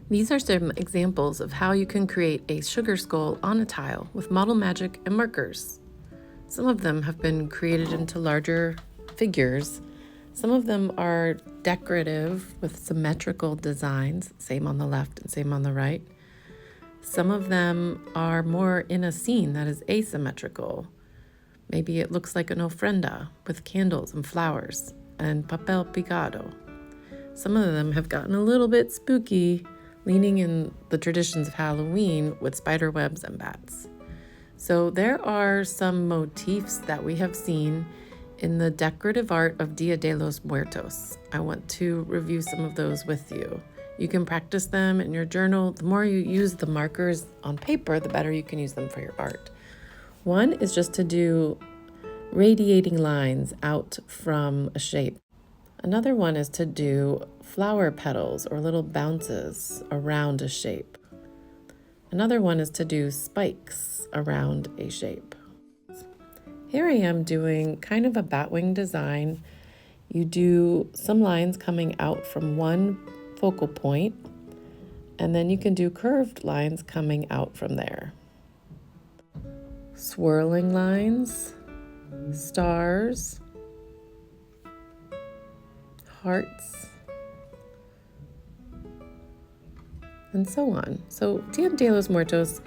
These are some examples of how you can create a sugar skull on a tile with Model Magic and markers. Some of them have been created into larger figures. Some of them are decorative with symmetrical designs, same on the left and same on the right. Some of them are more in a scene that is asymmetrical. Maybe it looks like an ofrenda with candles and flowers and papel picado. Some of them have gotten a little bit spooky, leaning in the traditions of Halloween with spider webs and bats. So there are some motifs that we have seen in the decorative art of Dia de los Muertos. I want to review some of those with you. You can practice them in your journal. The more you use the markers on paper, the better you can use them for your art. One is just to do radiating lines out from a shape. Another one is to do flower petals or little bounces around a shape. Another one is to do spikes around a shape. Here I am doing kind of a batwing design. You do some lines coming out from one focal point, and then you can do curved lines coming out from there. Swirling lines, stars, hearts, and so on. So Dia de los Muertos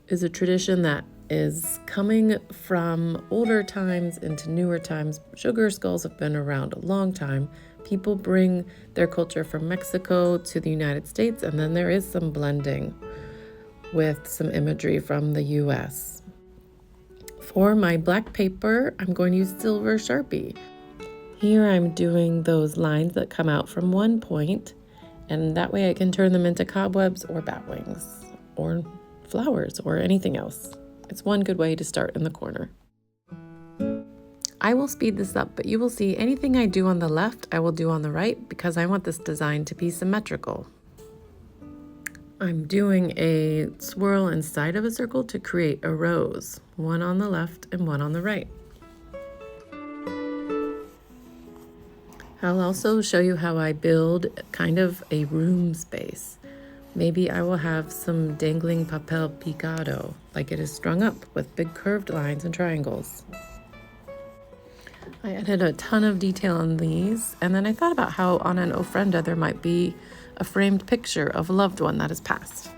is a tradition that is coming from older times into newer times. Sugar skulls have been around a long time. People bring their culture from Mexico to the United States, and then there is some blending with some imagery from the US. For my black paper, I'm going to use silver Sharpie. Here I'm doing those lines that come out from one point, and that way I can turn them into cobwebs or bat wings or flowers or anything else. It's one good way to start in the corner. I will speed this up, but you will see anything I do on the left, I will do on the right because I want this design to be symmetrical. I'm doing a swirl inside of a circle to create a rose, one on the left and one on the right. I'll also show you how I build kind of a room space. Maybe I will have some dangling papel picado, like it is strung up with big curved lines and triangles. I added a ton of detail on these, and then I thought about how on an ofrenda there might be a framed picture of a loved one that has passed.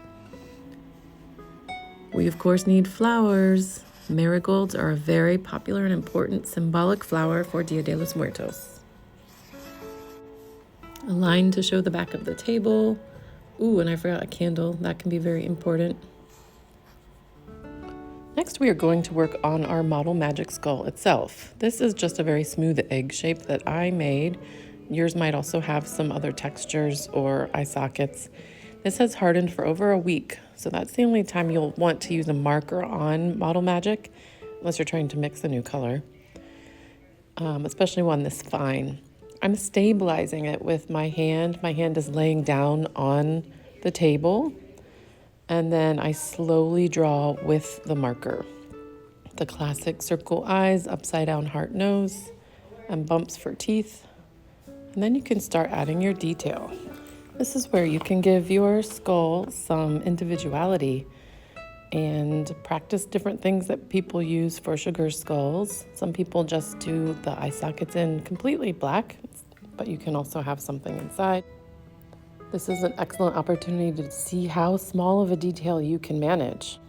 We of course need flowers. Marigolds are a very popular and important symbolic flower for Dia de los Muertos. A line to show the back of the table. Ooh, and I forgot a candle. That can be very important. Next, we are going to work on our Model Magic skull itself. This is just a very smooth egg shape that I made. Yours might also have some other textures or eye sockets. This has hardened for over a week, so that's the only time you'll want to use a marker on Model Magic, unless you're trying to mix a new color, especially one this fine. I'm stabilizing it with my hand. My hand is laying down on the table, and then I slowly draw with the marker. The classic circle eyes, upside down heart nose, and bumps for teeth. And then you can start adding your detail. This is where you can give your skull some individuality and practice different things that people use for sugar skulls. Some people just do the eye sockets in completely black, but you can also have something inside. This is an excellent opportunity to see how small of a detail you can manage.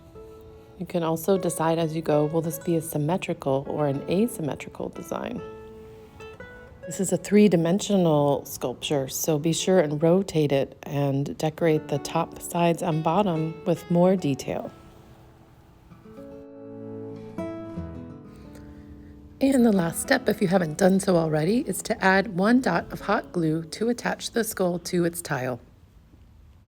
You can also decide as you go, will this be a symmetrical or an asymmetrical design? This is a 3-dimensional sculpture, so be sure and rotate it and decorate the top, sides, and bottom with more detail. And the last step, if you haven't done so already, is to add 1 dot of hot glue to attach the skull to its tile.